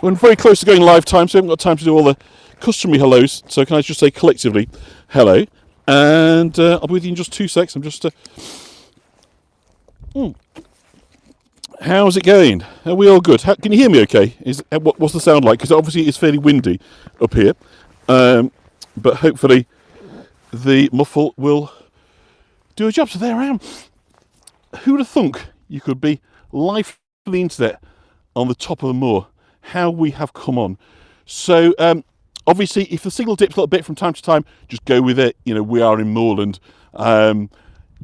We're very close to going live time, so we haven't got time to do all the customary hellos. So can I just say collectively, hello, and I'll be with you in just 2 secs. I'm just. How's it going? Are we all good? Can you hear me? Okay. What's the sound like? Because obviously it's fairly windy up here, but hopefully the muffle will do a job. So there I am. Who'd have thunk you could be live on the internet on the top of a moor? How we have come on. So obviously if the signal dips a little bit from time to time, just go with it. You know, we are in moorland. By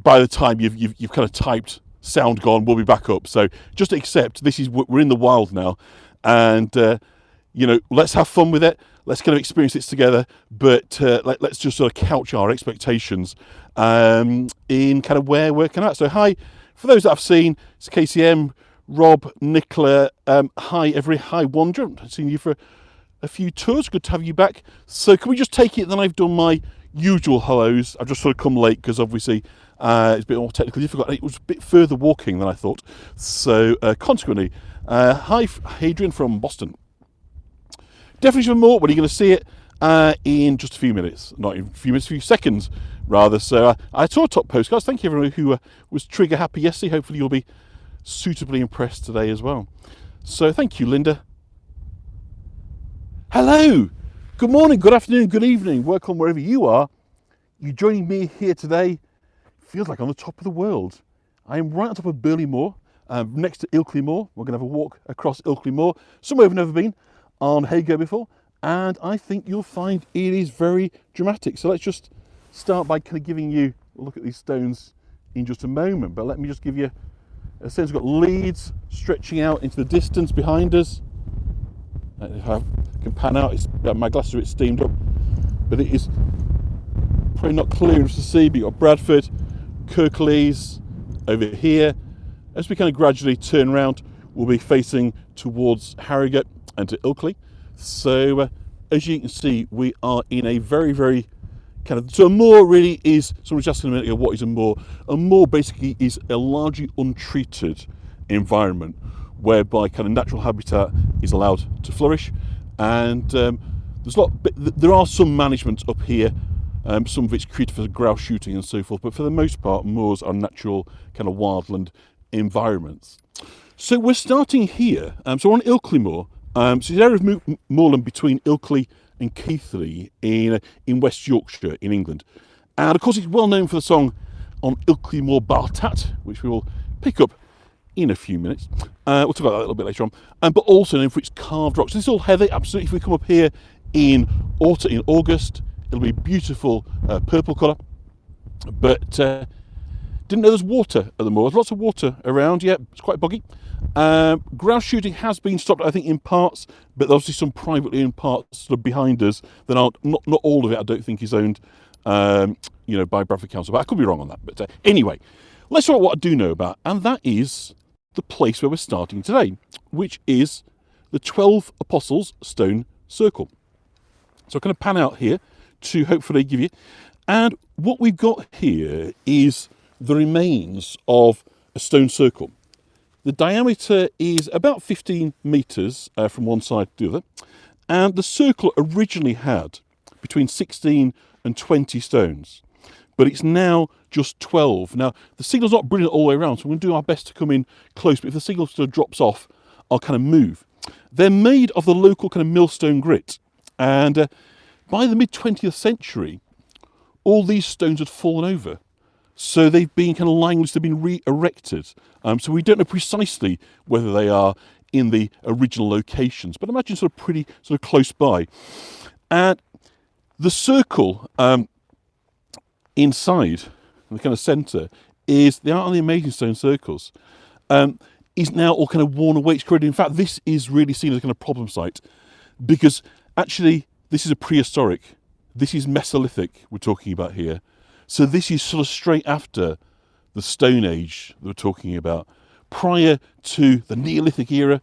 the time you've kind of typed sound gone, we'll be back up. So just accept we're in the wild now, and you know, let's have fun with it. Let's kind of experience it together, but let's just sort of couch our expectations in kind of where we're working at. So hi, for those that I've seen, it's KCM, Rob, Nicola, hi Wanderer. I've seen you for a few tours. Good to have you back. So can we just take it then I've done my usual hellos. I've just sort of come late because obviously it's a bit more technically difficult. It was a bit further walking than I thought. So consequently, hi Hadrian from Boston. Definition of more, when are you going to see it? In just a few minutes. Not in a few minutes, a few seconds rather. So I saw top postcards. Thank you everyone who was trigger happy yesterday. Hopefully you'll be suitably impressed today as well. So thank you, Linda. Hello, good morning, good afternoon, good evening, welcome wherever you are. You joining me here today feels like on the top of the world. I am right on top of Ilkley Moor, next to Ilkley Moor. We're going to have a walk across Ilkley Moor, somewhere we've never been on Hago before, and I think you'll find it is very dramatic. So let's just start by kind of giving you a look at these stones in just a moment, but let me just give you a sense. We've got leads stretching out into the distance behind us. If I can pan out, my glasses are a bit steamed up, but it is probably not clear enough to see. But you've got Bradford, Kirklees over here. As we kind of gradually turn around, we'll be facing towards Harrogate and to Ilkley. So as you can see, we are in a very, very kind of, so a moor really is, someone was asking a minute ago, what is a moor? A moor basically is a largely untreated environment whereby kind of natural habitat is allowed to flourish, and there are some management up here, some of it's created for grouse shooting and so forth, but for the most part moors are natural kind of wildland environments. So we're starting here, so we're on Ilkley Moor, so it's an area of moorland between Ilkley and Keighley in West Yorkshire in England, and of course it's well known for the song On Ilkley Moor Bartat, which we will pick up in a few minutes. We'll talk about that a little bit later on, but also known for its carved rocks. This is all heather, absolutely. If we come up here in August, it'll be beautiful purple colour, but didn't know there's water at the moor. There's lots of water around. Yeah, it's quite boggy. Grouse shooting has been stopped, I think, in parts, but there's obviously some privately owned parts sort of behind us that aren't, not all of it I don't think is owned you know, by Bradford Council, but I could be wrong on that. But anyway, let's talk about what I do know about, and that is the place where we're starting today, which is the 12 Apostles Stone Circle. So I'm going to pan out here to hopefully give you, and what we've got here is the remains of a stone circle. The diameter is about 15 metres from one side to the other, and the circle originally had between 16 and 20 stones, but it's now just 12. Now, the signal's not brilliant all the way around, so we're going to do our best to come in close, but if the signal sort of drops off, I'll kind of move. They're made of the local kind of millstone grit, and by the mid-20th century, all these stones had fallen over. So they've been kind of lying loose, they've been re-erected. So we don't know precisely whether they are in the original locations, but imagine sort of pretty sort of close by. And the circle inside, the kind of centre, is the Art of the Amazing Stone Circles, is now all kind of worn away. It's corroded. In fact, this is really seen as a kind of problem site, because actually this is a prehistoric, this is Mesolithic we're talking about here. So this is sort of straight after the Stone Age that we're talking about, prior to the Neolithic era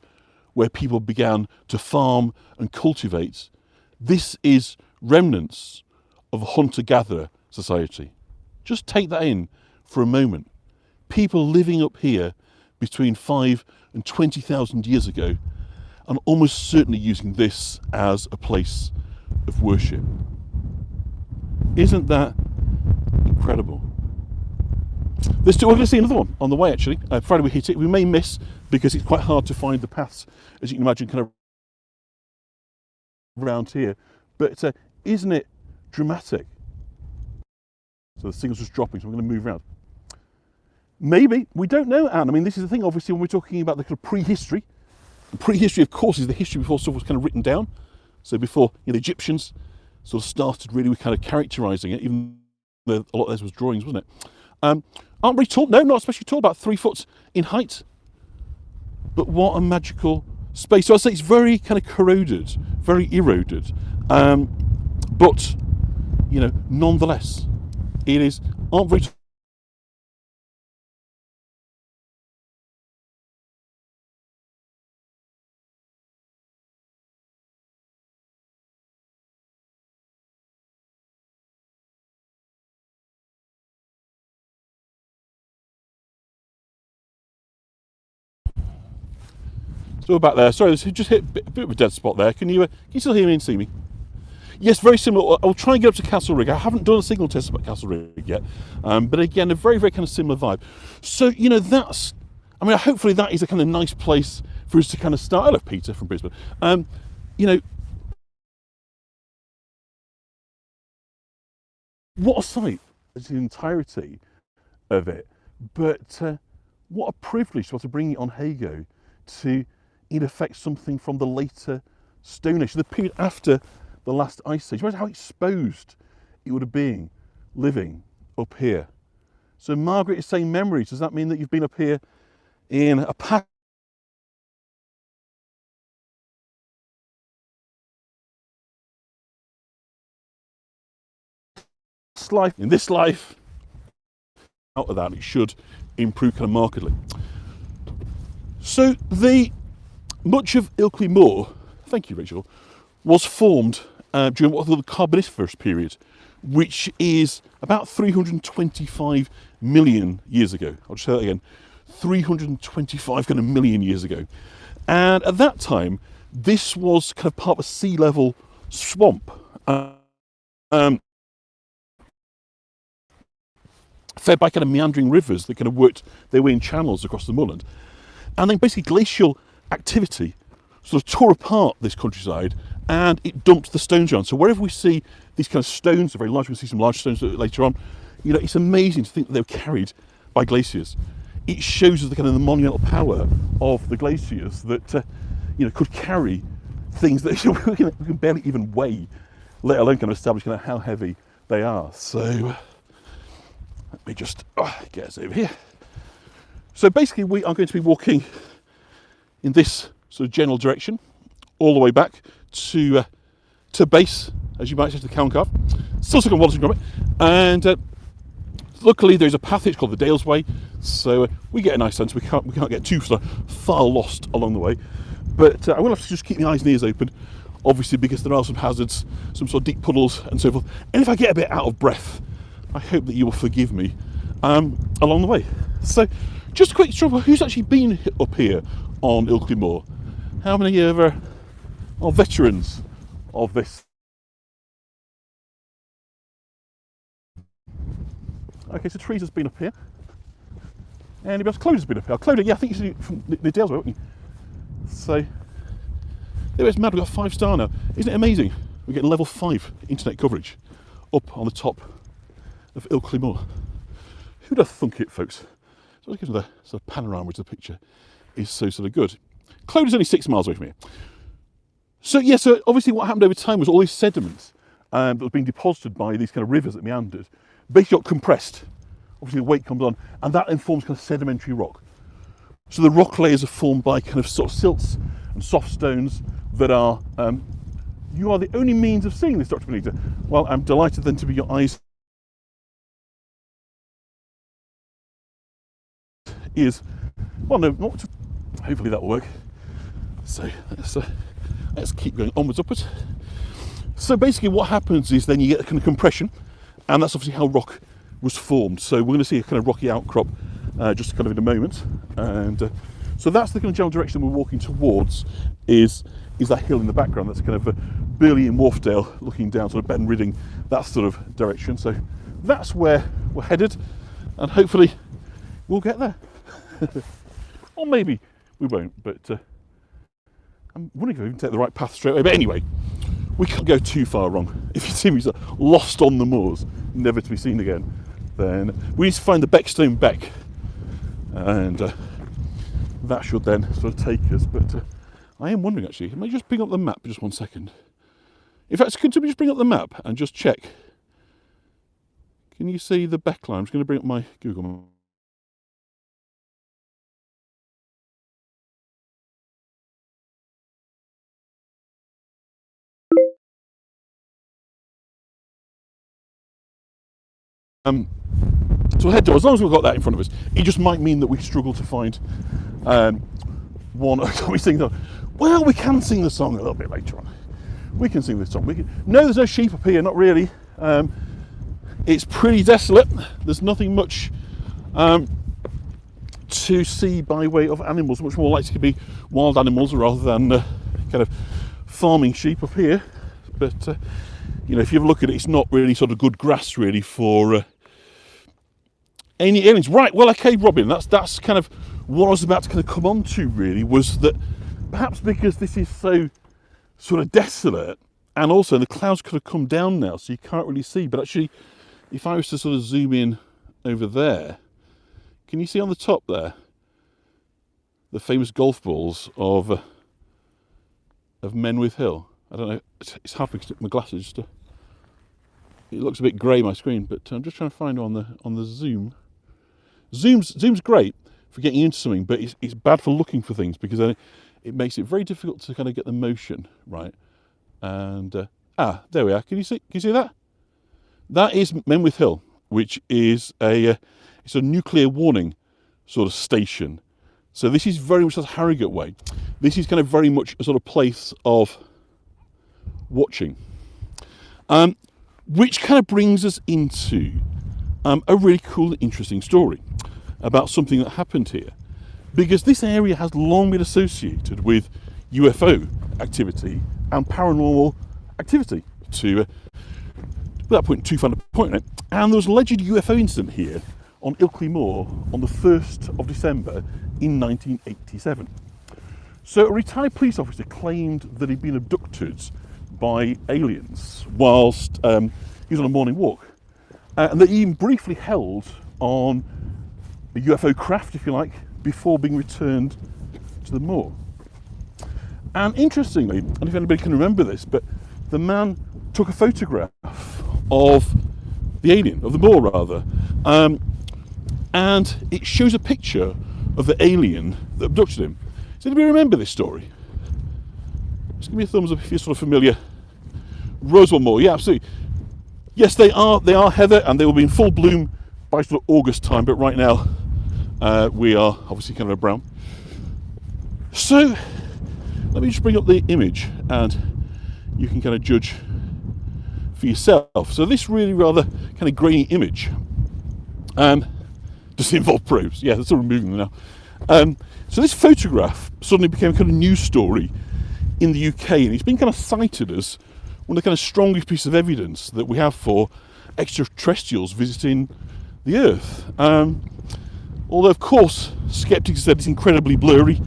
where people began to farm and cultivate. This is remnants of a hunter-gatherer society. Just take that in for a moment. People living up here between 5 and 20,000 years ago. and almost certainly using this as a place of worship. Isn't that incredible? We're going to see another one on the way, actually. Friday we hit it. We may miss because it's quite hard to find the paths, as you can imagine, kind of around here. But isn't it dramatic? So the signal's just dropping, so we're going to move around. Maybe. We don't know, Anne. I mean, this is the thing, obviously, when we're talking about the kind of prehistory. The prehistory, of course, is the history before stuff was kind of written down. So before the Egyptians sort of started really with kind of characterising it, even though a lot of this was drawings, wasn't it? Aren't very tall. No, not especially tall, about 3 foot in height. But what a magical space. So I'd say it's very kind of corroded, very eroded. But, nonetheless, it is, aren't very tall. Still back there. Sorry, just hit a bit of a dead spot there. Can you still hear me and see me? Yes, very similar. I'll try and get up to Castle Rig. I haven't done a signal test about Castle Rig yet, but again, a very, very kind of similar vibe. So that's. I mean, hopefully that is a kind of nice place for us to kind of start. Hello, Peter from Brisbane. What a sight! It's the entirety of it, but what a privilege to be able to bring it on Hago to, in effect, something from the later Stone Age, the period after the last ice age. Imagine how exposed it would have been living up here. So Margaret is saying memories. Does that mean that you've been up here in a past life, in this life? Out of that, it should improve kind of markedly. So much of Ilkley Moor, thank you, Rachel, was formed during what was the Carboniferous period, which is about 325 million years ago. I'll just say that again, 325 kind of million years ago. And at that time, this was kind of part of a sea level swamp. Fed by kind of meandering rivers that kind of worked their way in channels across the moorland. And then basically glacial activity sort of tore apart this countryside and it dumped the stones around. So wherever we see these kind of stones, they're very large, we'll see some large stones later on, it's amazing to think that they were carried by glaciers. It shows us the kind of the monumental power of the glaciers that, could carry things that we can barely even weigh, let alone kind of establish kind of how heavy they are. So let me just get us over here. So basically we are going to be walking in this sort of general direction all the way back to base, as you might say, to the Cowan Cave. Still stuck on Wallace and Gromit. And luckily there's a path, it's called the Dales Way, so we get a nice sense. We can't get too far lost along the way. But I will have to just keep my eyes and ears open, obviously, because there are some hazards, some sort of deep puddles and so forth. And if I get a bit out of breath, I hope that you will forgive me along the way. So just a quick trouble, who's actually been up here on Ilkley Moor? How many are veterans of this? Okay, so Teresa's been up here. Anybody else? Clodagh's been up here. Clodagh, yeah, I think you're from the Dales Way, weren't you? So, there it's mad, we've got a 5-star now. Isn't it amazing? We're getting level 5 internet coverage up on the top of Ilkley Moor. Who'd have thunk it, folks? So let's get to the sort of panorama, which the picture is so sort of good. Clodagh's only 6 miles away from here. So yeah, so obviously what happened over time was all these sediments that were being deposited by these kind of rivers that meandered, basically got compressed. Obviously the weight comes on, and that then forms kind of sedimentary rock. So the rock layers are formed by kind of sort of silts and soft stones that are, you are the only means of seeing this, Dr. Benita. Well, I'm delighted then to be your eyes. Is, well no, not to, hopefully that will work. So let's keep going onwards, upwards. So basically what happens is then you get a kind of compression, and that's obviously how rock was formed. So we're going to see a kind of rocky outcrop just kind of in a moment. And So that's the kind of general direction we're walking towards, is that hill in the background. That's kind of Burley and Wharfdale looking down, sort of Ben Ridding, that sort of direction. So that's where we're headed, and hopefully we'll get there. Or maybe we won't, but I'm wondering if I even take the right path straight away. But anyway, we can't go too far wrong. If you see me lost on the moors, never to be seen again, then we need to find the Beckstone Beck, and that should then sort of take us. But I am wondering, actually, I may just bring up the map for just 1 second. In fact, could we just bring up the map and just check? Can you see the Beck line? I'm just going to bring up my Google map. So head door, as long as we've got that in front of us, it just might mean that we struggle to find one. We sing the, well, we can sing the song a little bit later on. We can sing this song. No, there's no sheep up here, not really. It's pretty desolate. There's nothing much to see by way of animals. Much more likely to be wild animals rather than kind of farming sheep up here. But you know, if you have a look at it, it's not really sort of good grass really for any aliens. Right, well, okay, Robin, that's kind of what I was about to kind of come on to, really, was that perhaps because this is so sort of desolate, and also the clouds could have come down now, so you can't really see. But actually, if I was to sort of zoom in over there, can you see on the top there the famous golf balls of Menwith Hill? I don't know, it's hard to stick my glasses just to, it looks a bit grey, my screen, but I'm just trying to find it on the zoom. Zoom's great for getting into something, but it's bad for looking for things, because then it makes it very difficult to kind of get the motion right. And there we are. Can you see that? That is Menwith Hill, which is it's a nuclear warning sort of station. So this is very much as Harrogate way. This is kind of very much a sort of place of watching, which kind of brings us into a really cool and interesting story about something that happened here, because this area has long been associated with UFO activity and paranormal activity, to without putting too fine a point on it. And there was an alleged UFO incident here on Ilkley Moor on the 1st of December in 1987. So a retired police officer claimed that he'd been abducted by aliens whilst he was on a morning walk, and that he even briefly held on a UFO craft, if you like, before being returned to the moor. And interestingly, I don't know if anybody can remember this, but the man took a photograph of the alien, of the moor rather, and it shows a picture of the alien that abducted him. Does anybody remember this story? Just give me a thumbs up if you're sort of familiar. Roswell Moor, yeah, absolutely. Yes, they are heather, and they will be in full bloom by sort of August time, but right now we are obviously kind of brown. So let me just bring up the image and you can kind of judge for yourself. So this really rather kind of grainy image does it involve probes? Yeah, they're sort of removing them now. So this photograph suddenly became a kind of news story in the UK, and it's been kind of cited as one of the kind of strongest pieces of evidence that we have for extraterrestrials visiting the Earth. Although, of course, skeptics said it's incredibly blurry,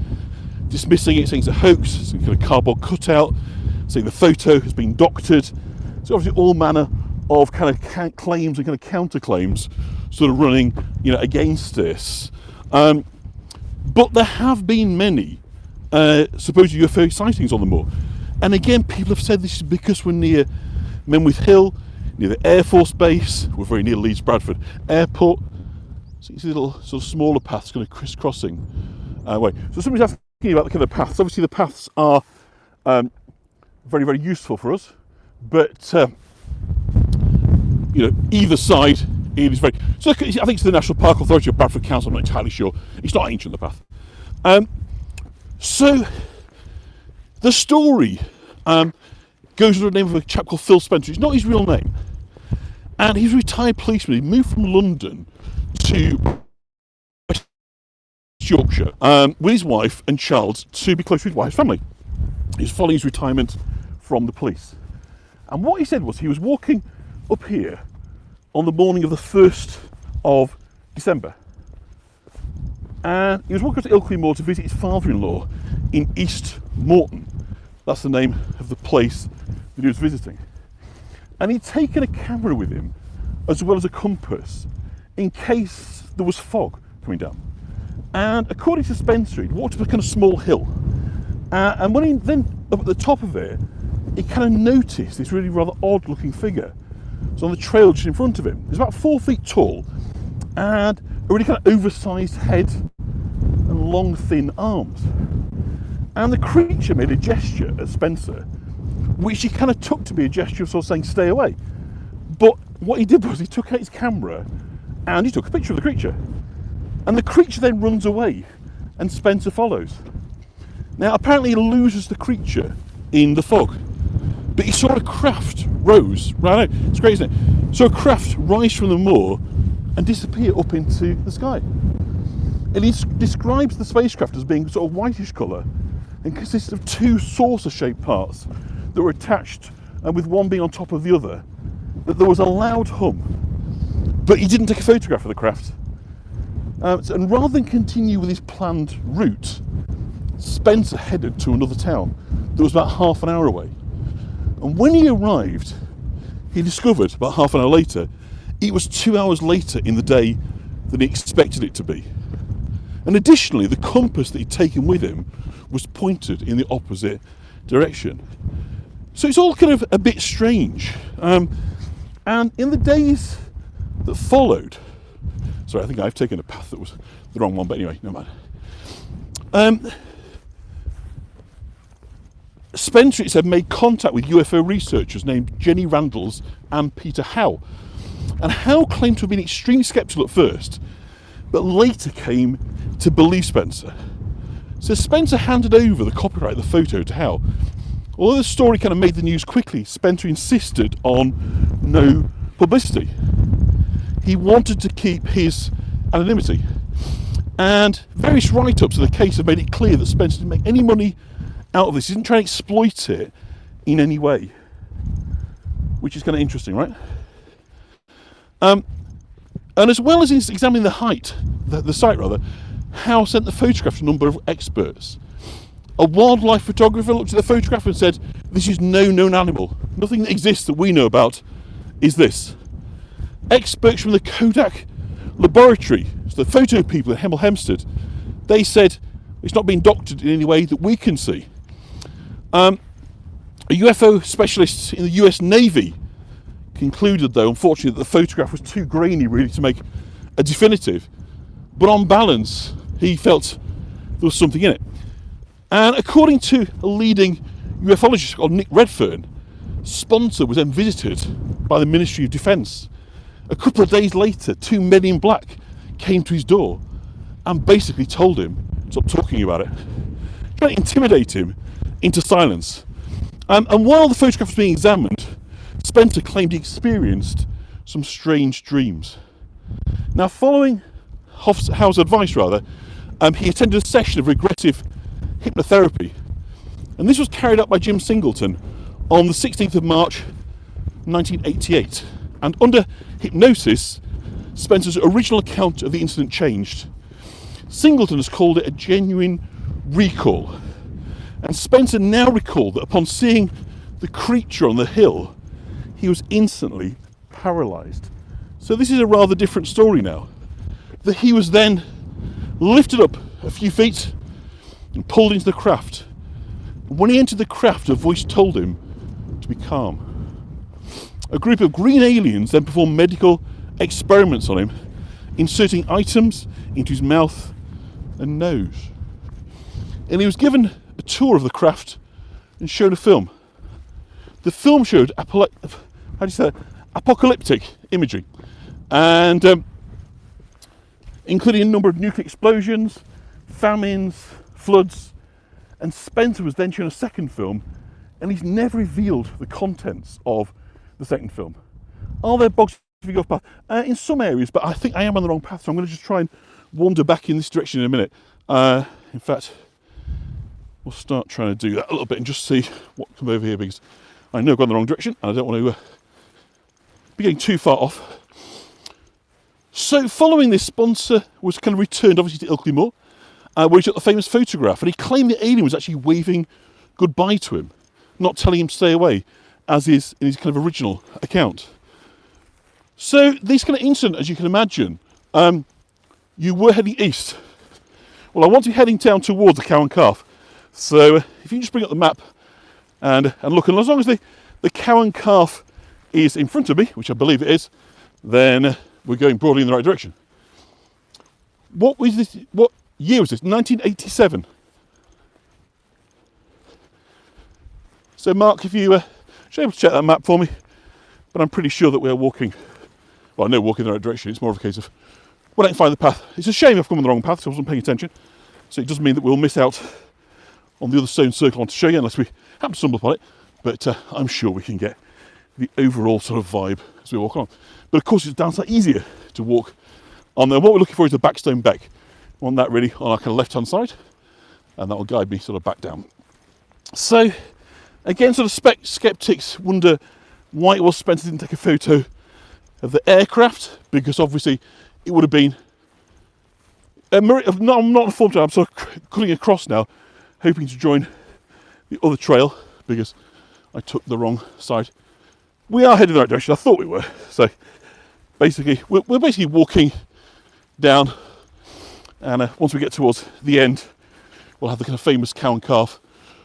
dismissing it, saying it's a hoax, it's a kind of cardboard cutout, saying the photo has been doctored. So obviously all manner of kind of claims and kind of counterclaims sort of running, you know, against this. But there have been many supposed UFO sightings on the moor. And again, people have said this is because we're near Menwith Hill, near the Air Force Base, we're very near Leeds Bradford Airport. So you see little sort of smaller paths kind of crisscrossing way. So somebody's asking about the kind of paths. Obviously the paths are very, very useful for us, but you know, either side it is very. So I think it's the National Park Authority of Bradford Council. I'm not entirely sure. It's not ancient, the path. So the story goes under the name of a chap called Phil Spencer. It's not his real name, and he's a retired policeman. He moved from London to West Yorkshire, with his wife and child to be close to his wife's family. He's following his retirement from the police. And what he said was he was walking up here on the morning of the 1st of December. And he was walking to Ilkley Moor to visit his father-in-law in East Morton. That's the name of the place that he was visiting. And he'd taken a camera with him, as well as a compass, in case there was fog coming down. And according to Spencer, he'd walked up a kind of small hill. And when he then, up at the top of it, he kind of noticed this really rather odd looking figure. It's on the trail just in front of him. He's about 4 feet tall and a really kind of oversized head and long thin arms. And the creature made a gesture at Spencer, which he kind of took to be a gesture of sort of saying, stay away. But what he did was he took out his camera and he took a picture of the creature. And the creature then runs away and Spencer follows. Now apparently he loses the creature in the fog, but he saw a craft rise, right out, it's great, isn't it? Saw a craft rise from the moor and disappear up into the sky. And he describes the spacecraft as being sort of whitish colour and consists of 2 saucer-shaped parts that were attached, and with one being on top of the other, that there was a loud hum. But he didn't take a photograph of the craft. And rather than continue with his planned route, Spencer headed to another town that was about half an hour away. And when he arrived, he discovered about half an hour later, it was 2 hours later in the day than he expected it to be. And additionally, the compass that he'd taken with him was pointed in the opposite direction. So it's all kind of a bit strange. And in the days that followed, sorry, I think I've taken a path that was the wrong one, but anyway, never mind. Spencer, it said, made contact with UFO researchers named Jenny Randalls and Peter Howe. And Howe claimed to have been extremely sceptical at first, but later came to believe Spencer. So Spencer handed over the copyright of the photo to Howe. Although the story kind of made the news quickly, Spencer insisted on no publicity. He wanted to keep his anonymity. And various write-ups of the case have made it clear that Spencer didn't make any money out of this. He didn't try and exploit it in any way, which is kind of interesting, right? And as well as examining the height, the site rather, Howe sent the photograph to a number of experts. A wildlife photographer looked at the photograph and said, this is no known animal. Nothing that exists that we know about is this. Experts from the Kodak laboratory, so the photo people at Hemel Hempstead, they said it's not been doctored in any way that we can see. A UFO specialist in the US Navy concluded, though, unfortunately, that the photograph was too grainy really to make a definitive. But on balance, he felt there was something in it. And according to a leading ufologist called Nick Redfern, Spencer was then visited by the Ministry of Defence. A couple of days later, 2 men in black came to his door and basically told him to stop talking about it, trying to intimidate him into silence. And while the photograph was being examined, Spencer claimed he experienced some strange dreams. Now, following Howe's advice, he attended a session of regressive hypnotherapy, and this was carried out by Jim Singleton on the 16th of March 1988. And under hypnosis, Spencer's original account of the incident changed. Singleton has called it a genuine recall, and Spencer now recalled that upon seeing the creature on the hill, he was instantly paralysed. So this is a rather different story now. That he was then lifted up a few feet and pulled into the craft. When he entered the craft, a voice told him to be calm. A group of green aliens then performed medical experiments on him, inserting items into his mouth and nose. And he was given a tour of the craft and shown a film. The film showed apocalyptic imagery, and including a number of nuclear explosions, famines, floods. And Spencer was then shown a second film, and he's never revealed the contents of the second film. Are there bogs if you go off path? In some areas, but I think I am on the wrong path, so I'm going to just try and wander back in this direction in a minute. In fact, we'll start trying to do that a little bit and just see what comes over here, because I know I've gone the wrong direction and I don't want to be getting too far off. So following this, sponsor was kind of returned obviously to Ilkley Moor, where he took the famous photograph, and he claimed the alien was actually waving goodbye to him, not telling him to stay away, as is in his kind of original account. So this kind of incident, as you can imagine, you were heading east. Well, I want to be heading down towards the Cow and Calf. So if you can just bring up the map and look, and as long as the Cow and Calf is in front of me, which I believe it is, then we're going broadly in the right direction. What was this? What year was this? 1987. So Mark, if you should able to check that map for me, but I'm pretty sure that we're walking. Well, I know walking in the right direction. It's more of a case of when I can find the path. It's a shame I've come on the wrong path, so I wasn't paying attention. So it does mean that we'll miss out on the other stone circle I want to show you, unless we happen to stumble upon it. But I'm sure we can get the overall sort of vibe as we walk on. But of course, it's downside easier to walk on there. What we're looking for is a backstone beck. We want that really on our kind of left-hand side, and that will guide me sort of back down. So again, sort of skeptics wonder why it was Spencer didn't take a photo of the aircraft, because obviously it would have been I'm not a form I'm sort of cutting across now, hoping to join the other trail, because I took the wrong side. We are heading in the right direction. I thought we were. So basically, we're basically walking down, and once we get towards the end, we'll have the kind of famous Cow and Calf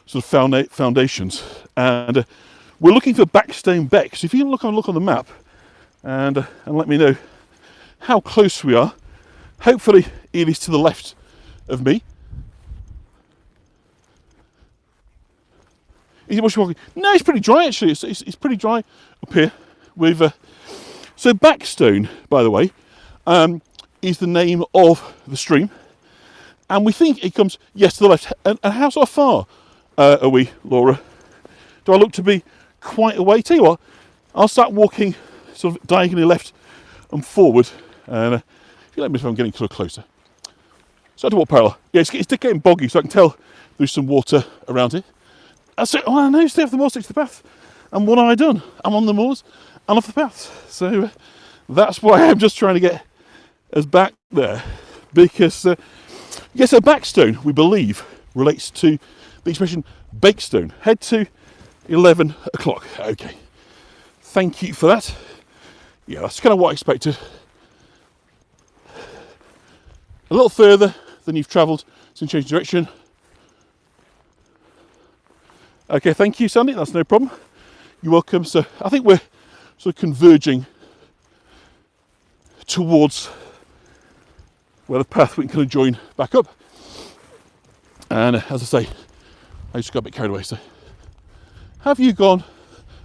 sort of foundations, and we're looking for backstone beck. So if you can look on the map and let me know how close we are. Hopefully it is to the left of me. Is it what you're walking? No, it's pretty dry actually. It's pretty dry up here. So Backstone, by the way, is the name of the stream, and we think it comes to the left. And how sort of far are we, Laura? Do I look to be quite a way? Tell you what, I'll start walking sort of diagonally left and forward, and you let me know if I'm getting sort of closer. So I do walk parallel. Yeah, it's getting boggy, so I can tell there's some water around it. So, I know, stay off the moor, stick to the path. And what have I done? I'm on the moors and off the path. So that's why I'm just trying to get us back there. Because, so Backstone, we believe, relates to the expression Bakestone. Head to 11 o'clock. Okay. Thank you for that. Yeah, that's kind of what I expected. A little further than you've travelled since changing direction. Okay, thank you, Sandy. That's no problem. You're welcome. So I think we're sort of converging towards where the path we can kind of join back up. And as I say, I just got a bit carried away. So have you gone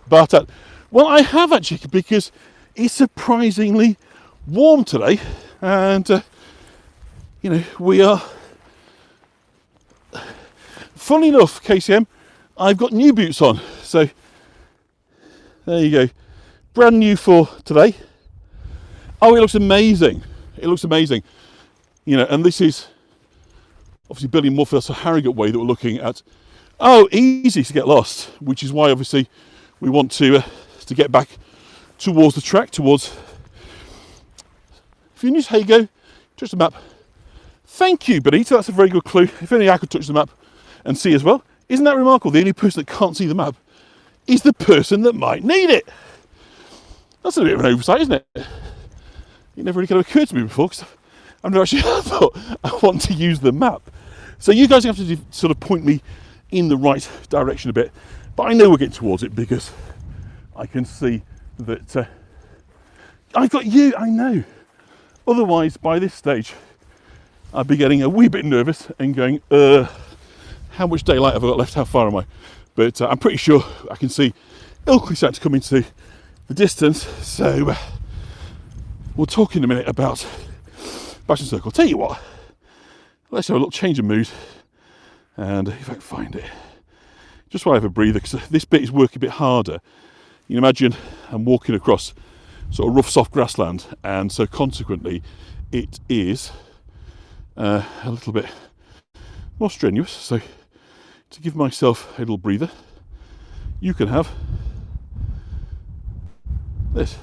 Bartat? Well, I have actually, because it's surprisingly warm today, and we are. Funnily enough, KCM, I've got new boots on, so there you go, brand new for today. Oh, it looks amazing! It looks amazing, and this is obviously Billy Moor, that's a Harrogate way that we're looking at. Oh, easy to get lost, which is why obviously we want to get back towards the track, towards. If you use Hago, touch the map. Thank you, Benita. That's a very good clue. If only I could touch the map and see as well. Isn't that remarkable? The only person that can't see the map is the person that might need it. That's a bit of an oversight, isn't it? It never really kind of occurred to me before, because I've never actually thought I want to use the map. So you guys have to sort of point me in the right direction a bit. But I know we're getting towards it, because I can see that I've got you, I know. Otherwise, by this stage, I'd be getting a wee bit nervous and going, how much daylight have I got left? How far am I? But I'm pretty sure I can see Ilkley starting to come into the distance. So we'll talk in a minute about Backstone Circle. Tell you what, let's have a little change of mood. And if I can find it, just while I have a breather, because this bit is working a bit harder. You can imagine I'm walking across sort of rough, soft grassland, and so consequently it is a little bit more strenuous. So to give myself a little breather, you can have this.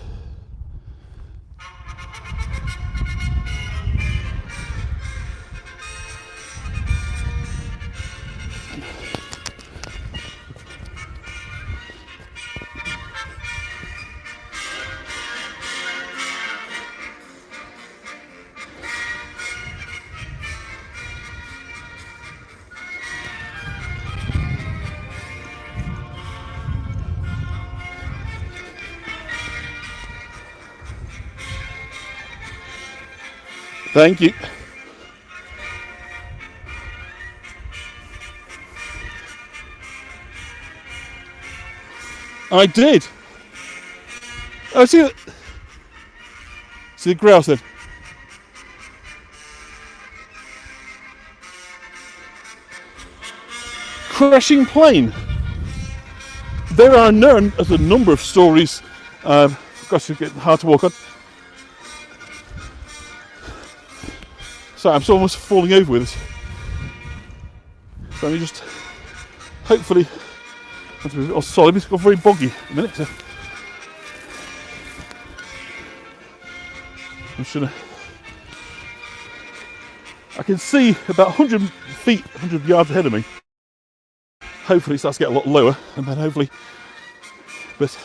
Thank you. I did. Oh, see the grouse then. Crashing plane. There are a number of stories. Gosh, it's getting hard to walk on. So I'm almost falling over with this. So let me just hopefully. Oh, sorry, it's got very boggy a minute. So I'm just gonna. I can see about 100 feet, 100 yards ahead of me. Hopefully it starts to get a lot lower, and then hopefully. But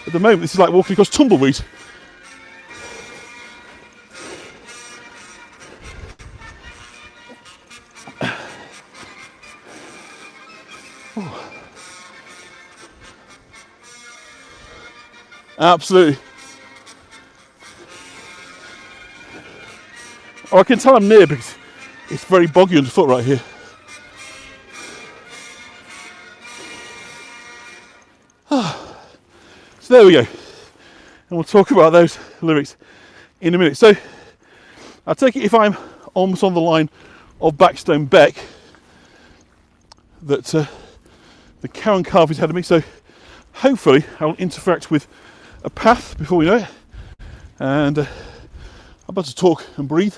at the moment, this is like walking across tumbleweed. Absolutely. Oh, I can tell I'm near because it's very boggy underfoot right here. So there we go. And we'll talk about those lyrics in a minute. So I take it if I'm almost on the line of Backstone Beck that the cow and calf is ahead of me. So hopefully I'll interact with a path before we know it, and I'm about to talk and breathe.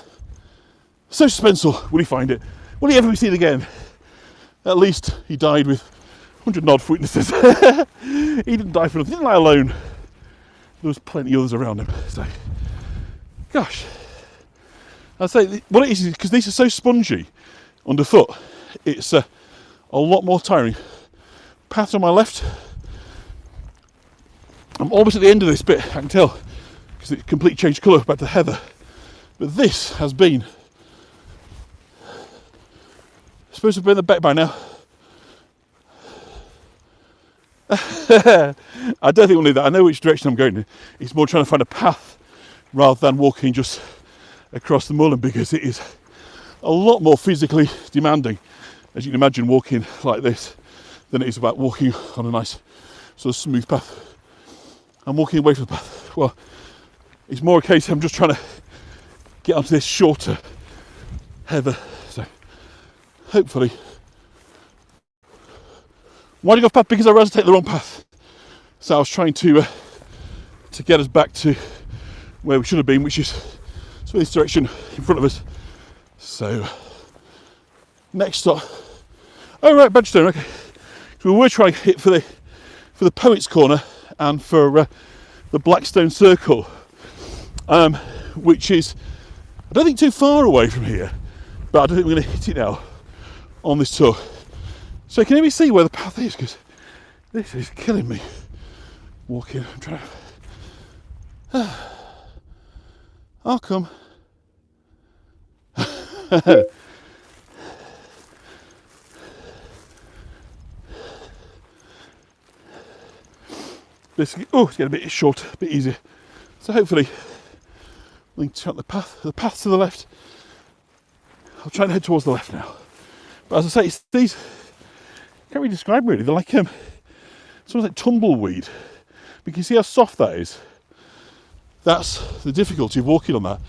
So suspenseful. Will he find it? Will he ever be seen again? At least he died with 100 odd weaknesses. He didn't die for nothing. He didn't lie alone. There was plenty of others around him. So, gosh, I'd say what it is because these are so spongy underfoot. It's a lot more tiring. Path on my left. I'm almost at the end of this bit, I can tell, because it completely changed colour back to heather. But this has been, I suppose we've been in the Beck by now. I don't think we'll need that. I know which direction I'm going in. It's more trying to find a path rather than walking just across the moorland, because it is a lot more physically demanding, as you can imagine, walking like this than it is about walking on a nice sort of smooth path. I'm walking away from the path. Well, it's more a case I'm just trying to get onto this shorter heather. So hopefully, winding off path because I realised to take the wrong path. So I was trying to get us back to where we should have been, which is sort of this direction in front of us. So next stop. Oh right, Badgestone. Okay. So we were trying to hit for the Poets' Corner and for the Blackstone Circle, which is, I don't think, too far away from here, but I don't think we're going to hit it now on this tour. So can you see where the path is? Because this is killing me walking. I'm trying to. I'll come. It's getting a bit short, a bit easier. So hopefully we can chart the path to the left. I'll try and head towards the left now. But as I say, it's these, I can't really describe really. They're like it's almost like tumbleweed. But you can see how soft that is. That's the difficulty of walking on that.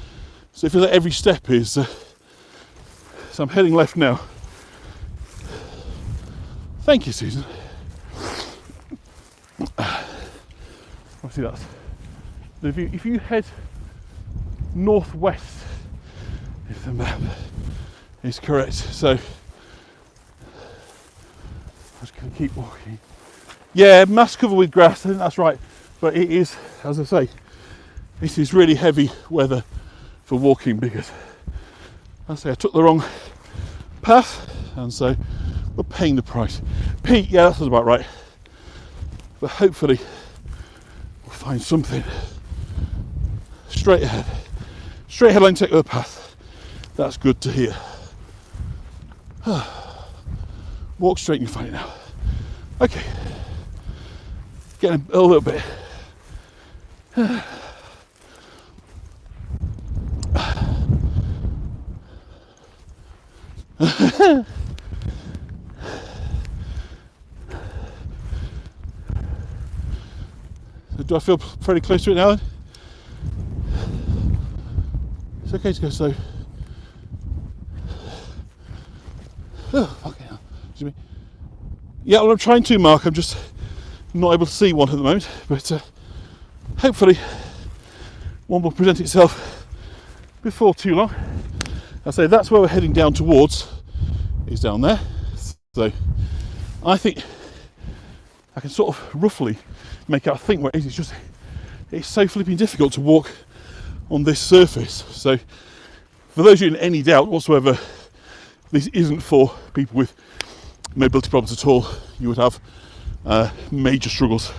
So it feels like every step is. So I'm heading left now. Thank you, Susan. Obviously that's, if you head northwest, if the map is correct, so Gonna keep walking. Yeah, mass cover with grass, I think that's right. But it is, as I say, this is really heavy weather for walking because, as I say, I took the wrong path, and so we're paying the price. Pete, yeah, that's about right. But hopefully we'll find something straight ahead. Straight ahead, I can take the path. That's good to hear. Walk straight and you find it now. Okay, getting a little bit. So do I feel pretty close to it now? It's okay to go slow. Oh, fucking hell. Excuse me. Yeah, well, I'm trying to, Mark. I'm just not able to see one at the moment, but hopefully one will present itself before too long. I say that's where we're heading down towards, is down there. So I think I can sort of roughly make out, think where it is. It's just, it's so flipping difficult to walk on this surface. So for those of you in any doubt whatsoever, this isn't for people with mobility problems at all. You would have major struggles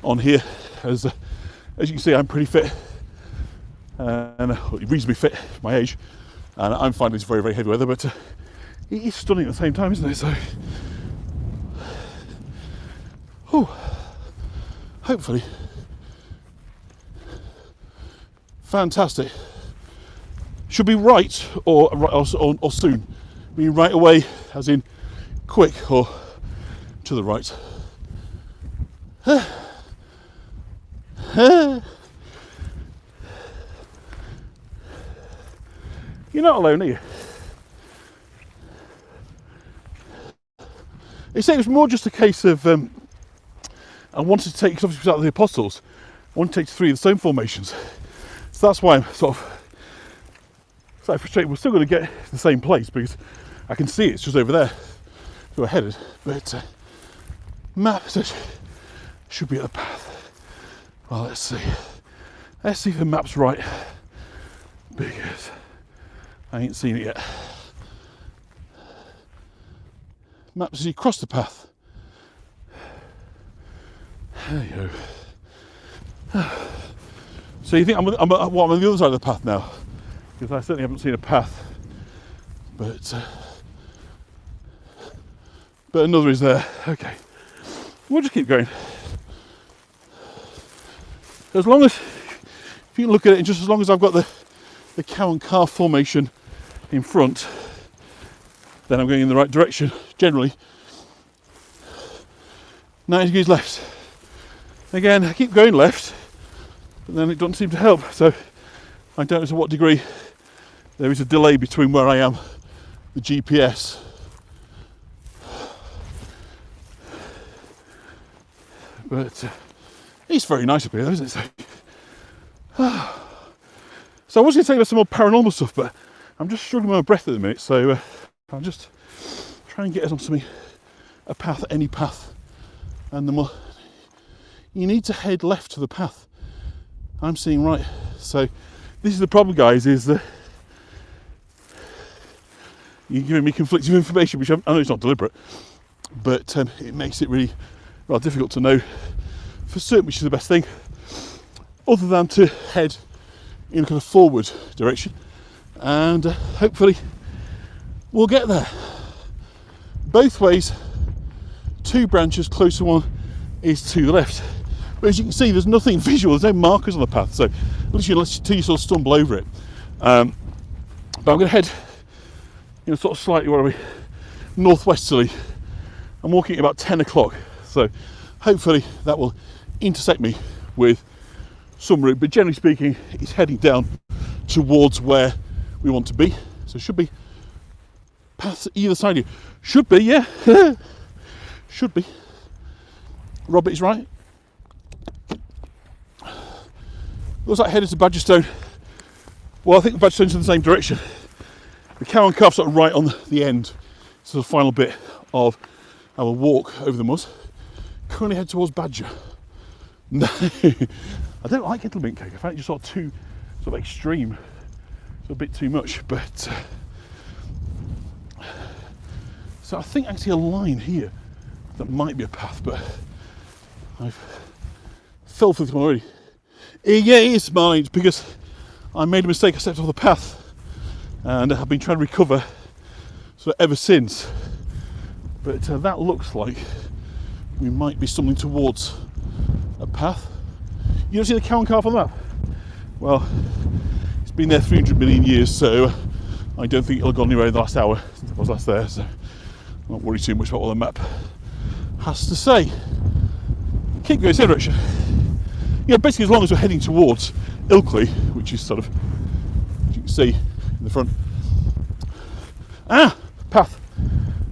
on here. As you can see, I'm pretty fit and reasonably fit for my age, and I'm finding this very, very heavy weather, but it is stunning at the same time, isn't it? So hopefully fantastic. Should be right or soon. Be right away, as in quick, or to the right. You're not alone, are you? It was more just a case of I wanted to take, because obviously without the apostles, I wanted to take 3 of the stone formations. So that's why I'm sort of slightly frustrated. We're still going to get to the same place because I can see it's just over there where we're headed, but map says should be at the path. Well, let's see if the map's right, because I ain't seen it yet. Map says you cross the path. There you go. So you think I'm on the other side of the path now? Because I certainly haven't seen a path, but another is there. Okay, we'll just keep going. As long as, if you look at it, just as long as I've got the cow and calf formation in front, then I'm going in the right direction. Generally, 90 degrees left. Again, I keep going left, but then it doesn't seem to help. So I don't know to what degree there is a delay between where I am, the GPS. But it's very nice up here, isn't it? So I was going to say about some more paranormal stuff, but I'm just struggling with my breath at the minute. So I'll just try and get us on something, a path, any path, and then you need to head left to the path. I'm seeing right. So this is the problem, guys, is that you're giving me conflicting information, which I know it's not deliberate, but it makes it really difficult to know for certain which is the best thing, other than to head in a kind of forward direction, and hopefully we'll get there. Both ways, 2 branches, closer one is to the left. But as you can see, there's nothing visual, there's no markers on the path, so literally until you sort of stumble over it. But I'm going to head, sort of slightly, northwesterly. I'm walking at about 10 o'clock, so hopefully that will intersect me with some route, but generally speaking, it's heading down towards where we want to be. So it should be paths either side of you. Should be, yeah. Should be. Robert is right. Looks like headed to Badgerstone. Well, I think Badgerstone's in the same direction. The cow and calf sort of right on the end. So the final bit of I will walk over the mud. Currently head towards Badger. No, I don't like Ilkley cake. I find it just sort of too extreme. It's a bit too much, but so I think I can see a line here that might be a path, but I've fell for this one already. Yeah, it is mine because I made a mistake. I stepped off the path, and I've been trying to recover sort of ever since. But that looks like we might be stumbling towards a path. You don't see the cow and calf on the map? Well, it's been there 300 million years, so I don't think it'll have gone anywhere in the last hour since I was last there, so I'm not worried too much about what the map has to say. Keep going same direction. You know, basically as long as we're heading towards Ilkley, which is sort of, as you can see in the front. Ah! Path.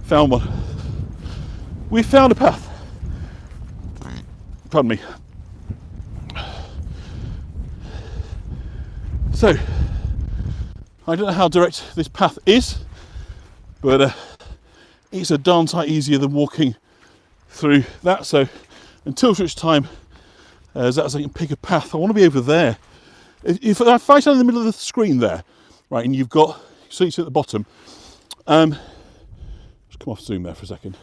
Found one. We found a path. Pardon me. So, I don't know how direct this path is, but it's a darn sight easier than walking through that. So, until such time as I can pick a path, I want to be over there. If I stand in the middle of the screen there, right, and you've got seats at the bottom, just come off zoom there for a second.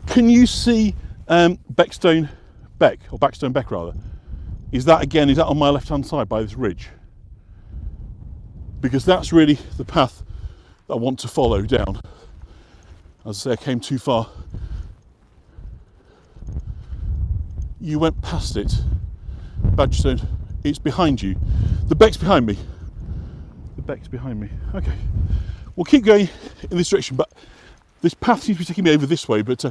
Can you see Backstone Beck rather? Is that on my left hand side by this ridge? Because that's really the path that I want to follow down. As I say, I came too far. You went past it. Badgerstone, it's behind you. The Beck's behind me. Okay. We'll keep going in this direction, but this path seems to be taking me over this way, but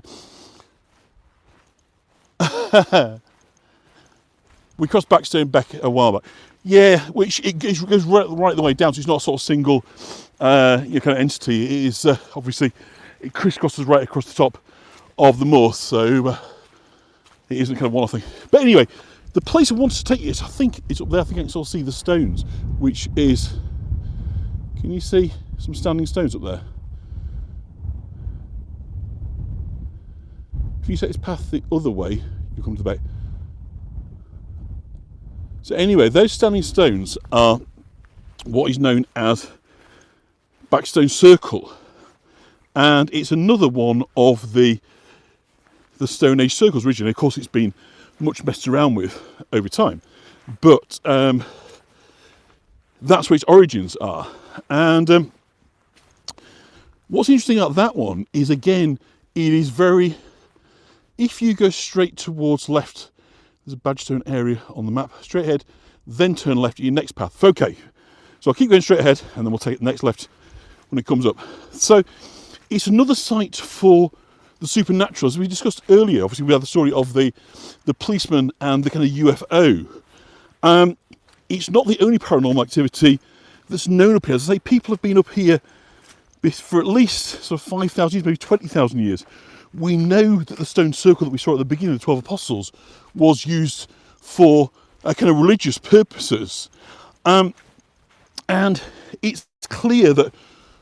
we crossed Backstone Beck a while back. Yeah, which it goes right the way down, so it's not a sort of single kind of entity. It is obviously, it crisscrosses right across the top of the moor, so it isn't kind of one-off thing. But anyway, the place I wanted to take you is, I think it's up there. I think I can sort of see the stones, which is, can you see some standing stones up there? If you take this path the other way, you'll come to the Beck. So anyway, those standing stones are what is known as Backstone Circle, and it's another one of the Stone Age circles originally. Of course, it's been much messed around with over time, but that's where its origins are. And what's interesting about that one is, again, it is very, if you go straight towards left, there's a Badgerstone area on the map, straight ahead, then turn left at your next path. Okay, so I'll keep going straight ahead and then we'll take the next left when it comes up. So it's another site for the supernatural. As we discussed earlier, obviously we had the story of the policeman and the kind of UFO. It's not the only paranormal activity that's known up here. As I say, people have been up here for at least sort of 5,000 years, maybe 20,000 years. We know that the stone circle that we saw at the beginning of the 12 Apostles was used for kind of religious purposes. And it's clear that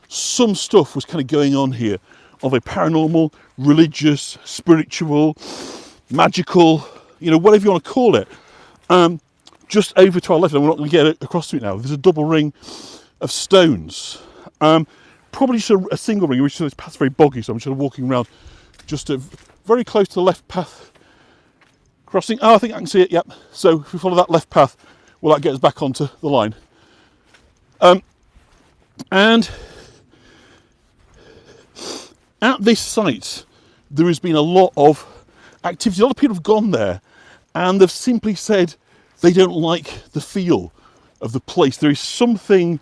some stuff was kind of going on here of a paranormal, religious, spiritual, magical, you know, whatever you want to call it. Just over to our left, and we're not going to get across to it now, there's a double ring of stones. Probably just a single ring, which this path's very boggy, so I'm just walking around just very close to the left path crossing. Oh, I think I can see it, yep. So if we follow that left path, will that get us back onto the line? And at this site, there has been a lot of activity. A lot of people have gone there and they've simply said they don't like the feel of the place. There is something